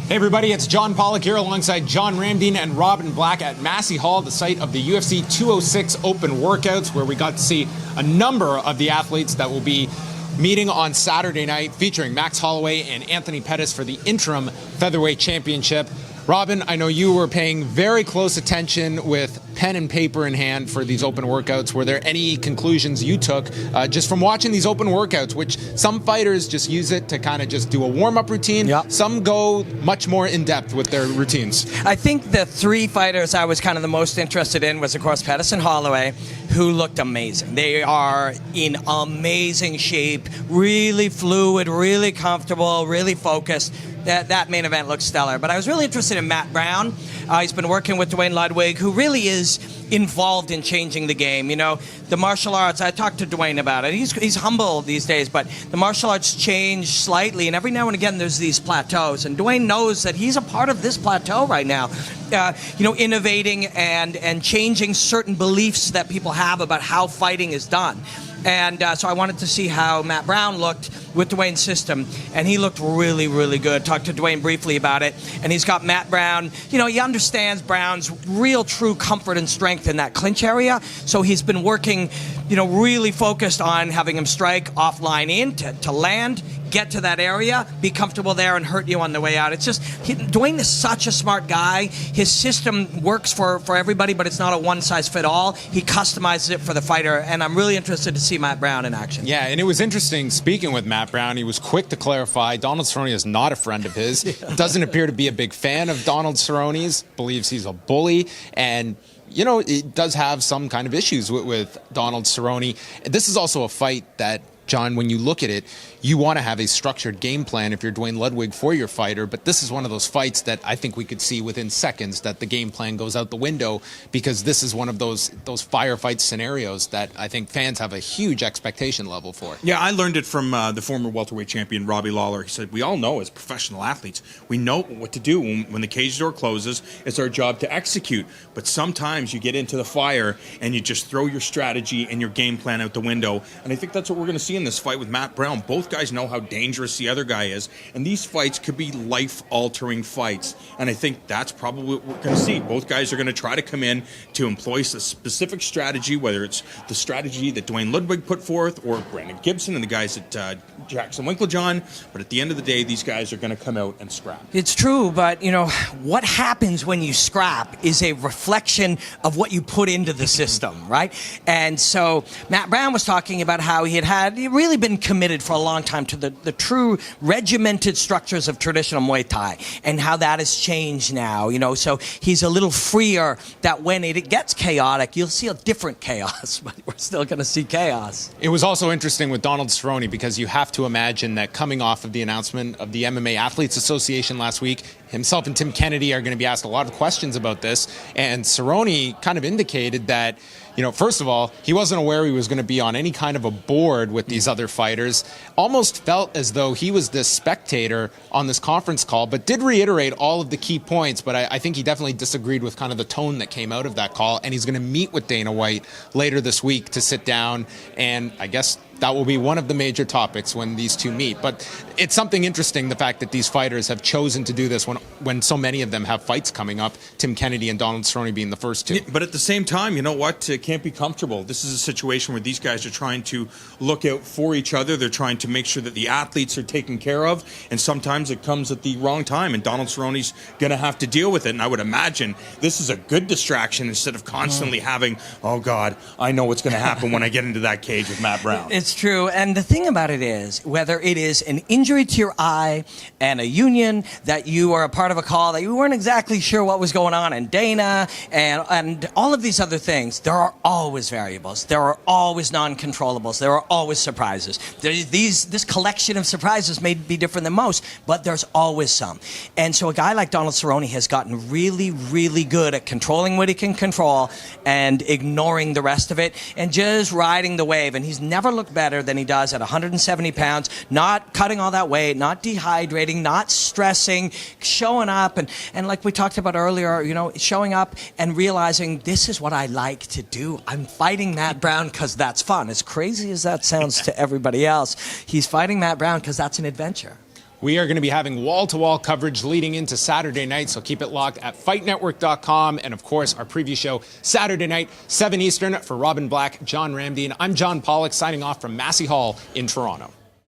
Hey everybody, it's John Pollock here alongside John Ramdeen and Robin Black at Massey Hall, the site of the UFC 206 Open Workouts, where we got to see a number of the athletes that will be meeting on Saturday night, featuring Max Holloway and Anthony Pettis for the interim featherweight championship. Robin, I know you were paying very close attention with pen and paper in hand for these open workouts. Were there any conclusions you took just from watching these open workouts, which some fighters just use it to kind of just do a warm-up routine? Yep. Some go much more in-depth with their routines. I think the three fighters I was kind of the most interested in was, of course, Pettis and Holloway, who looked amazing. They are in amazing shape, really fluid, really comfortable, really focused. That main event looks stellar. But I was really interested in Matt Brown. He's been working with Duane Ludwig, who really is involved in changing the game. You know, the martial arts, I talked to Duane about it. He's humble these days, but the martial arts change slightly, and every now and again there's these plateaus. And Duane knows that he's a part of this plateau right now. Innovating and changing certain beliefs that people have about how fighting is done. And so I wanted to see how Matt Brown looked with Duane's system, and he looked really, really good. Talked to Duane briefly about it, and he's got Matt Brown. You know, he understands Brown's real, true comfort and strength in that clinch area, so he's been working, really focused on having him strike offline in to land, get to that area, be comfortable there, and hurt you on the way out. It's just, Duane is such a smart guy. His system works for everybody, but it's not a one-size-fit-all. He customizes it for the fighter, and I'm really interested to see Matt Brown in action. Yeah, and it was interesting speaking with Matt Brown. He was quick to clarify Donald Cerrone is not a friend of his. Doesn't appear to be a big fan of Donald Cerrone's, believes he's a bully, and it does have some kind of issues with Donald Cerrone. This is also a fight that, John, when you look at it, you want to have a structured game plan if you're Duane Ludwig for your fighter, but this is one of those fights that I think we could see within seconds that the game plan goes out the window, because this is one of those firefight scenarios that I think fans have a huge expectation level for. Yeah, I learned it from the former welterweight champion, Robbie Lawler. He said, we all know as professional athletes, we know what to do when the cage door closes. It's our job to execute, but sometimes you get into the fire and you just throw your strategy and your game plan out the window, and I think that's what we're going to see in this fight with Matt Brown. Both guys know how dangerous the other guy is, and these fights could be life-altering fights, and I think that's probably what we're going to see. Both guys are going to try to come in to employ a specific strategy, whether it's the strategy that Duane Ludwig put forth or Brandon Gibson and the guys at Jackson Winklejohn, but at the end of the day, these guys are going to come out and scrap. It's true, but what happens when you scrap is a reflection of what you put into the system, right? And so Matt Brown was talking about how he had really been committed for a long time to the true regimented structures of traditional Muay Thai, and how that has changed now, so he's a little freer, that when it gets chaotic, you'll see a different chaos, but we're still going to see chaos. It was also interesting with Donald Cerrone, because you have to imagine that coming off of the announcement of the MMA Athletes Association last week, himself and Tim Kennedy are going to be asked a lot of questions about this, and Cerrone kind of indicated that, first of all, he wasn't aware he was going to be on any kind of a board with these other fighters. Almost felt as though he was this spectator on this conference call, but did reiterate all of the key points. But I think he definitely disagreed with kind of the tone that came out of that call, and he's going to meet with Dana White later this week to sit down, and I guess that will be one of the major topics when these two meet. But it's something interesting, the fact that these fighters have chosen to do this when so many of them have fights coming up, Tim Kennedy and Donald Cerrone being the first two. Yeah, but at the same time, you know what? It can't be comfortable. This is a situation where these guys are trying to look out for each other. They're trying to make sure that the athletes are taken care of, and sometimes it comes at the wrong time, and Donald Cerrone's going to have to deal with it. And I would imagine this is a good distraction instead of constantly having, oh God, I know what's going to happen when I get into that cage with Matt Brown. It's true, and the thing about it is, whether it is an injury to your eye and a union that you are a part of a call that you weren't exactly sure what was going on, and Dana and all of these other things, there are always variables. There are always non-controllables. There are always surprises. This collection of surprises may be different than most, but there's always some. And so a guy like Donald Cerrone has gotten really, really good at controlling what he can control and ignoring the rest of it and just riding the wave. And he's never looked better than he does at 170 pounds, not cutting all that weight, not dehydrating, not stressing, showing up. And like we talked about earlier, showing up and realizing this is what I like to do. I'm fighting Matt Brown because that's fun. As crazy as that sounds to everybody else, he's fighting Matt Brown because that's an adventure. We are going to be having wall-to-wall coverage leading into Saturday night, so keep it locked at FightNetwork.com. And, of course, our preview show Saturday night, 7 Eastern, for Robin Black, John Ramdeen. I'm John Pollock, signing off from Massey Hall in Toronto.